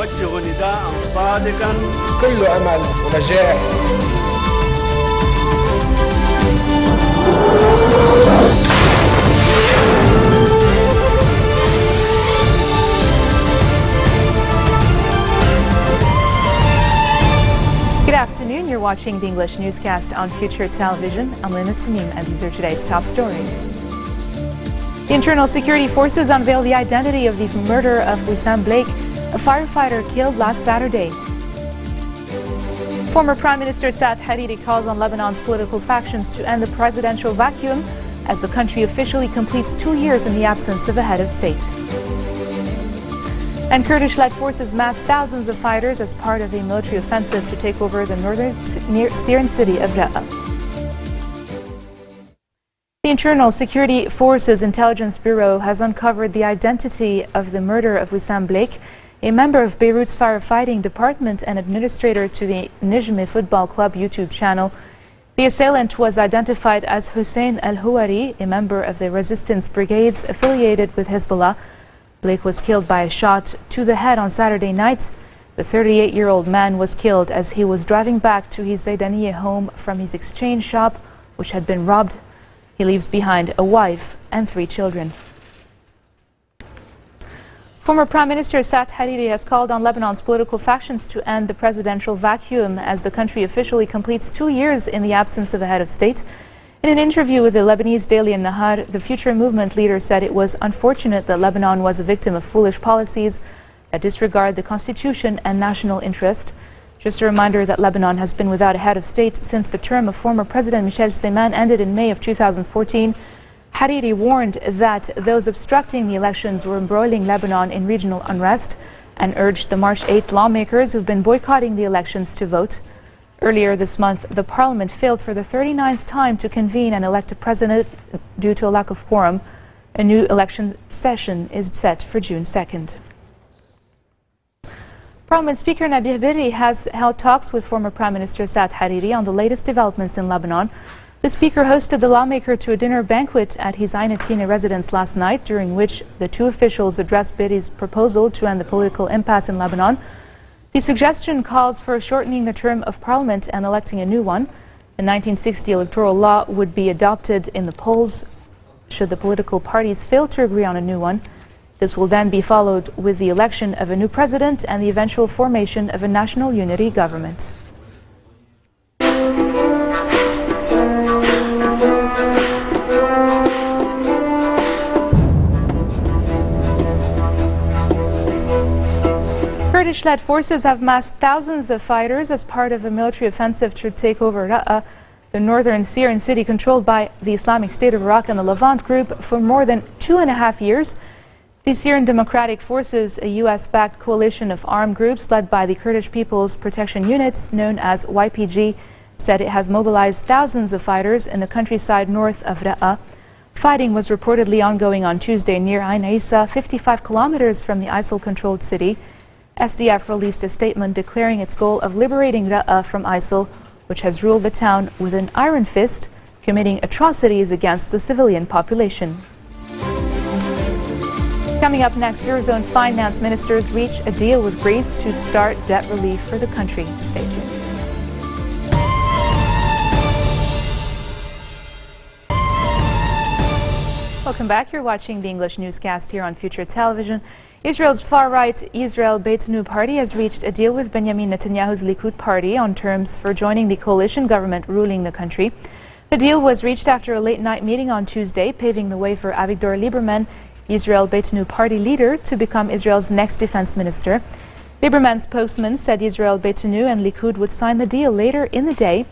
نوجه نداء صادقا كل أمل ونجاح. Good afternoon. You're watching the English newscast on Future Television. I'm Lina Tanim, and these are today's top stories. The Internal Security Forces unveiled the identity of the murder of Wissam Blake, a firefighter killed last Saturday. Former Prime Minister Saad Hariri calls on Lebanon's political factions to end the presidential vacuum as the country officially completes 2 years in the absence of a head of state. And Kurdish-led forces massed thousands of fighters as part of a military offensive to take over the northern Syrian city of Raqqa. The Internal Security Forces Intelligence Bureau has uncovered the identity of the murder of Wissam Blake, a member of Beirut's firefighting department and administrator to the Nejmeh Football Club YouTube channel. The assailant was identified as Hussein al-Houari, a member of the resistance brigades affiliated with Hezbollah. Blake was killed by a shot to the head on Saturday night. The 38-year-old man was killed as he was driving back to his Zaydanieh home from his exchange shop, which had been robbed. He leaves behind a wife and 3 children. Former Prime Minister Saad Hariri has called on Lebanon's political factions to end the presidential vacuum as the country officially completes 2 years in the absence of a head of state. In an interview with the Lebanese daily Nahar, the Future Movement leader said it was unfortunate that Lebanon was a victim of foolish policies that disregard the constitution and national interest. Just a reminder that Lebanon has been without a head of state since the term of former President Michel Sleiman ended in May of 2014. Hariri warned that those obstructing the elections were embroiling Lebanon in regional unrest and urged the March 8 lawmakers who've been boycotting the elections to vote. Earlier this month, the parliament failed for the 39th time to convene and elect a president due to a lack of quorum. A new election session is set for June 2nd. Parliament Speaker Nabih Berri has held talks with former Prime Minister Saad Hariri on the latest developments in Lebanon. The Speaker hosted the lawmaker to a dinner banquet at his Ainatina residence last night, during which the 2 officials addressed Berri's proposal to end the political impasse in Lebanon. The suggestion calls for shortening the term of Parliament and electing a new one. The 1960 electoral law would be adopted in the polls should the political parties fail to agree on a new one. This will then be followed with the election of a new president and the eventual formation of a national unity government. Kurdish-led forces have massed thousands of fighters as part of a military offensive to take over Raqqa, the northern Syrian city controlled by the Islamic State of Iraq and the Levant Group for more than 2.5 years. The Syrian Democratic Forces, a US-backed coalition of armed groups led by the Kurdish People's Protection Units, known as YPG, said it has mobilized thousands of fighters in the countryside north of Raqqa. Fighting was reportedly ongoing on Tuesday near Ain Issa, 55 kilometers from the ISIL-controlled city. SDF released a statement declaring its goal of liberating Raqqa from ISIL, which has ruled the town with an iron fist, committing atrocities against the civilian population. Coming up next, Eurozone finance ministers reach a deal with Greece to start debt relief for the country. Stay tuned. Welcome back. You're watching the English newscast here on Future Television. Israel's far-right Israel Beitenu party has reached a deal with Benjamin Netanyahu's Likud party on terms for joining the coalition government ruling the country. The deal was reached after a late-night meeting on Tuesday, paving the way for Avigdor Lieberman, Israel Beitenu party leader, to become Israel's next defense minister. Lieberman's spokesman said Israel Beitenu and Likud would sign the deal later in the day.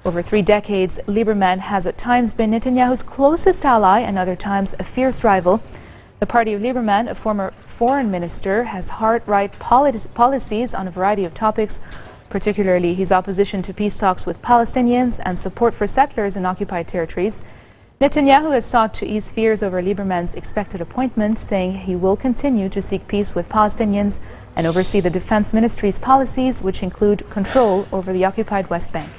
Over 3 decades, Lieberman has at times been Netanyahu's closest ally and other times a fierce rival. The party of Lieberman, a former foreign minister, has hard-right policies on a variety of topics, particularly his opposition to peace talks with Palestinians and support for settlers in occupied territories. Netanyahu has sought to ease fears over Lieberman's expected appointment, saying he will continue to seek peace with Palestinians and oversee the defense ministry's policies, which include control over the occupied West Bank.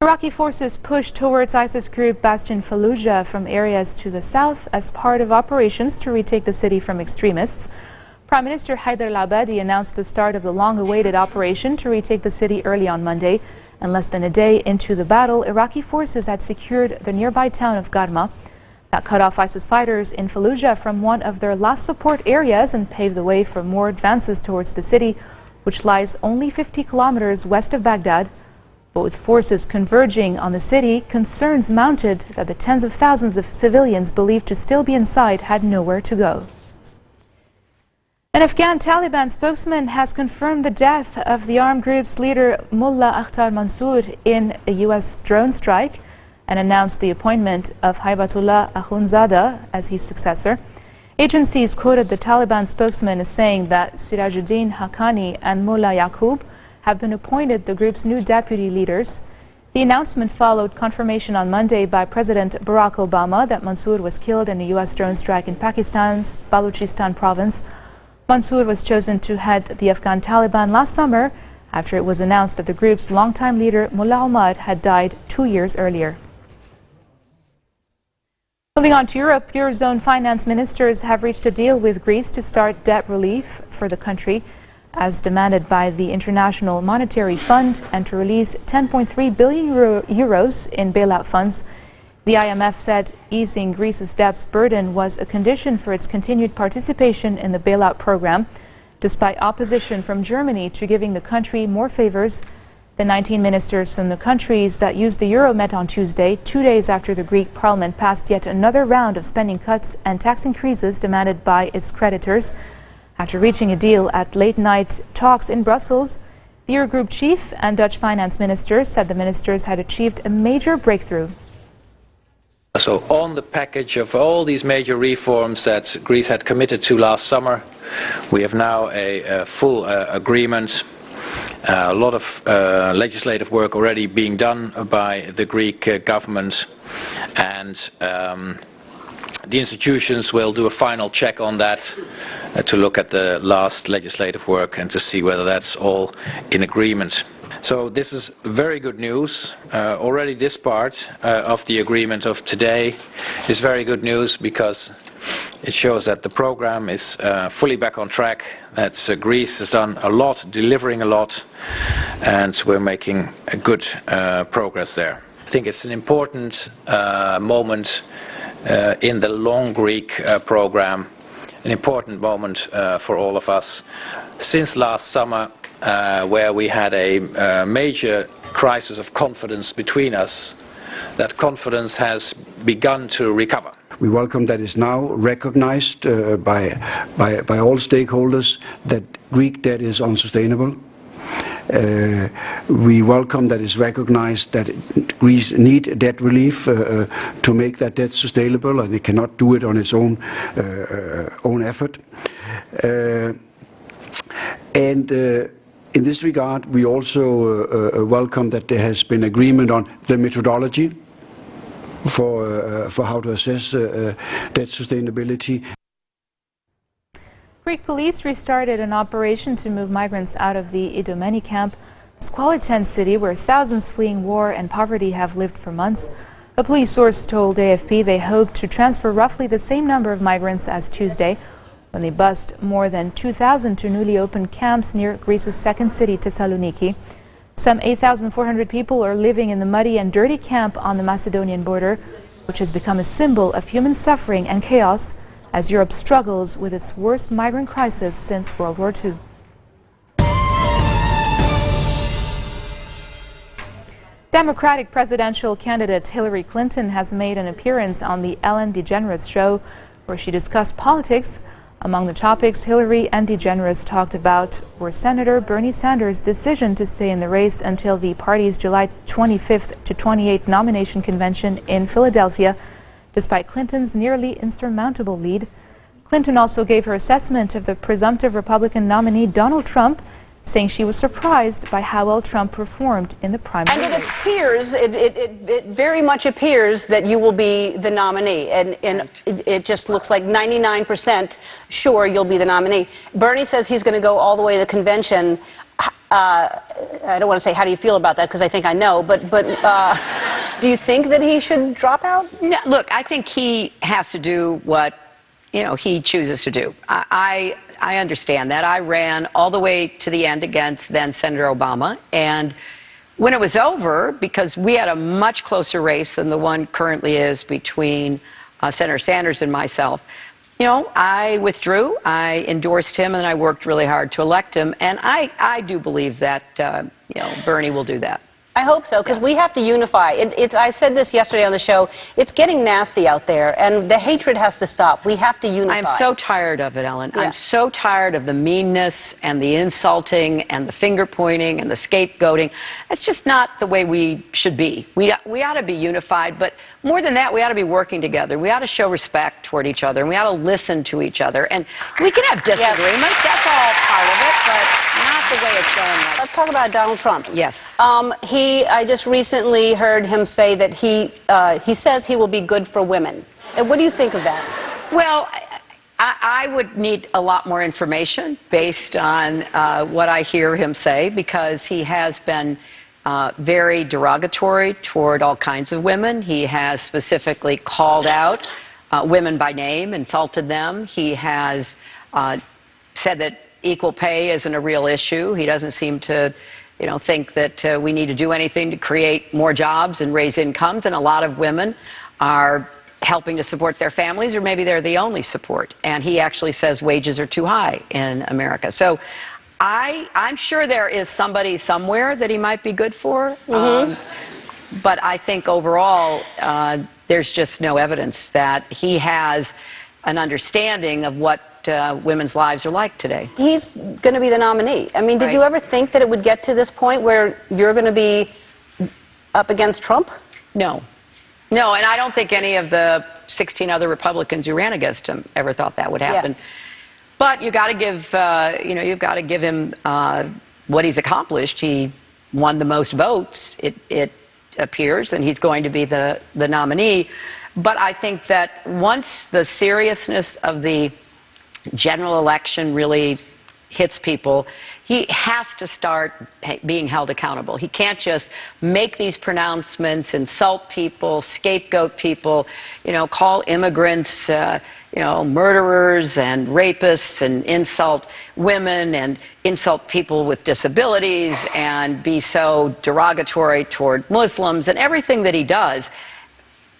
Iraqi forces pushed towards ISIS group Bastion Fallujah from areas to the south as part of operations to retake the city from extremists. Prime Minister Haider al-Abadi announced the start of the long-awaited operation to retake the city early on Monday. And less than a day into the battle, Iraqi forces had secured the nearby town of Garma. That cut off ISIS fighters in Fallujah from one of their last support areas and paved the way for more advances towards the city, which lies only 50 kilometers west of Baghdad. But with forces converging on the city, concerns mounted that the tens of thousands of civilians believed to still be inside had nowhere to go. An Afghan Taliban spokesman has confirmed the death of the armed group's leader Mullah Akhtar Mansour in a U.S. drone strike and announced the appointment of Haibatullah Akhundzada as his successor. Agencies quoted the Taliban spokesman as saying that Sirajuddin Haqqani and Mullah Yaqub have been appointed the group's new deputy leaders. The announcement followed confirmation on Monday by President Barack Obama that Mansour was killed in a U.S. drone strike in Pakistan's Balochistan province. Mansour was chosen to head the Afghan Taliban last summer after it was announced that the group's longtime leader Mullah Omar had died 2 years earlier. Moving on to Europe, Eurozone finance ministers have reached a deal with Greece to start debt relief for the country, as demanded by the International Monetary Fund, and to release 10.3 billion euros in bailout funds. The IMF said easing Greece's debts burden was a condition for its continued participation in the bailout program, despite opposition from Germany to giving the country more favors. The 19 ministers from the countries that used the euro met on Tuesday, 2 days after the Greek parliament passed yet another round of spending cuts and tax increases demanded by its creditors. After reaching a deal at late-night talks in Brussels, the Eurogroup chief and Dutch finance minister said the ministers had achieved a major breakthrough. So on the package of all these major reforms that Greece had committed to last summer, we have now a full agreement. A lot of legislative work already being done by the Greek government, and the institutions will do a final check on that to look at the last legislative work and to see whether that's all in agreement. So this is very good news. Already this part of the agreement of today is very good news because it shows that the program is fully back on track, that Greece has done a lot, delivering a lot, and we're making a good progress there. I think it's an important moment in the long Greek program, an important moment for all of us. Since last summer, where we had a major crisis of confidence between us, that confidence has begun to recover. We welcome that it's now recognized by all stakeholders that Greek debt is unsustainable. We welcome that it's recognized that Greece needs debt relief to make that debt sustainable, and it cannot do it on its own effort. In this regard, we also welcome that there has been agreement on the methodology for how to assess debt sustainability. Greek police restarted an operation to move migrants out of the Idomeni camp, a squalid tent city where thousands fleeing war and poverty have lived for months. A police source told AFP they hoped to transfer roughly the same number of migrants as Tuesday, when they bussed more than 2,000 to newly opened camps near Greece's second city, Thessaloniki. Some 8,400 people are living in the muddy and dirty camp on the Macedonian border, which has become a symbol of human suffering and chaos as Europe struggles with its worst migrant crisis since World War II. Democratic presidential candidate Hillary Clinton has made an appearance on the Ellen DeGeneres show, where she discussed politics. Among the topics Hillary and DeGeneres talked about were Senator Bernie Sanders' decision to stay in the race until the party's July 25th to 28th nomination convention in Philadelphia, despite Clinton's nearly insurmountable lead. Clinton also gave her assessment of the presumptive Republican nominee Donald Trump, saying she was surprised by how well Trump performed in the primary race. And it appears, it very much appears that you will be the nominee, and it just looks like 99% sure you'll be the nominee. Bernie says he's going to go all the way to the convention. I don't want to say how do you feel about that, because I think I know, but do you think that he should drop out? No, look, I think he has to do what he chooses to do. I understand that. I ran all the way to the end against then Senator Obama, and when it was over, because we had a much closer race than the one currently is between Senator Sanders and myself, you know, I withdrew, I endorsed him, and I worked really hard to elect him, and I do believe that, you know, Bernie will do that. I hope so, because we have to unify. I said this yesterday on the show. It's getting nasty out there, and the hatred has to stop. We have to unify. I'm so tired of it, Ellen. Yeah. I'm so tired of the meanness and the insulting and the finger pointing and the scapegoating. That's just not the way we should be. We ought to be unified, but more than that, we ought to be working together. We ought to show respect toward each other, and we ought to listen to each other. And we can have disagreements. Yeah. That's all part of it, but not the way it's going. Like. Let's talk about Donald Trump. Yes. I just recently heard him say that he says he will be good for women. And what do you think of that? Well, I would need a lot more information based on what I hear him say, because he has been very derogatory toward all kinds of women. He has specifically called out women by name, insulted them. He has said that equal pay isn't a real issue. He doesn't seem to, you know, think that we need to do anything to create more jobs and raise incomes. And a lot of women are helping to support their families, or maybe they're the only support. And he actually says wages are too high in America. So I'm sure there is somebody somewhere that he might be good for. But I think overall, there's just no evidence that he has an understanding of what women's lives are like today. He's going to be the nominee. I mean, did you ever think that it would get to this point where you're going to be up against Trump? No. No, and I don't think any of the 16 other Republicans who ran against him ever thought that would happen. Yeah. But you got to give, you know, you've got to give him what he's accomplished. He won the most votes, it appears, and he's going to be the nominee. But I think that once the seriousness of the general election really hits people, he has to start being held accountable. He can't just make these pronouncements, insult people, scapegoat people, you know, call immigrants, you know, murderers and rapists, and insult women and insult people with disabilities, and be so derogatory toward Muslims and everything that he does.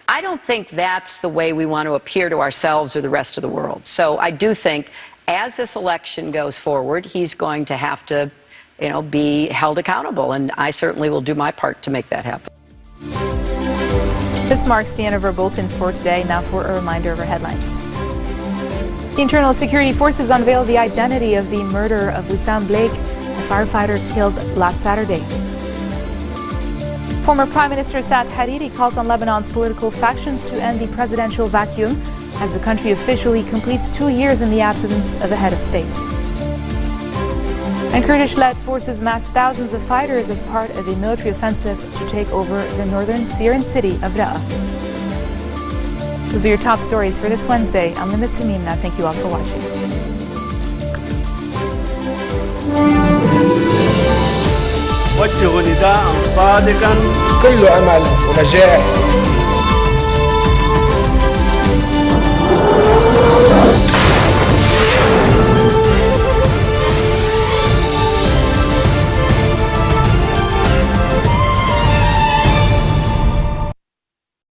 I don't think that's the way we want to appear to ourselves or the rest of the world. So I do think as this election goes forward, he's going to have to, you know, be held accountable. And I certainly will do my part to make that happen. This marks the end of our bulletin for today. Now for a reminder of our headlines. The Internal Security Forces unveiled the identity of the murderer of Wissam Blake, a firefighter killed last Saturday. Former Prime Minister Saad Hariri calls on Lebanon's political factions to end the presidential vacuum as the country officially completes 2 years in the absence of a head of state. And Kurdish-led forces massed thousands of fighters as part of a military offensive to take over the northern Syrian city of Raqqa. Those are your top stories for this Wednesday. I'm Linda Tamimna. Thank you all for watching. وجه نداء صادقا كل أمل ونجاح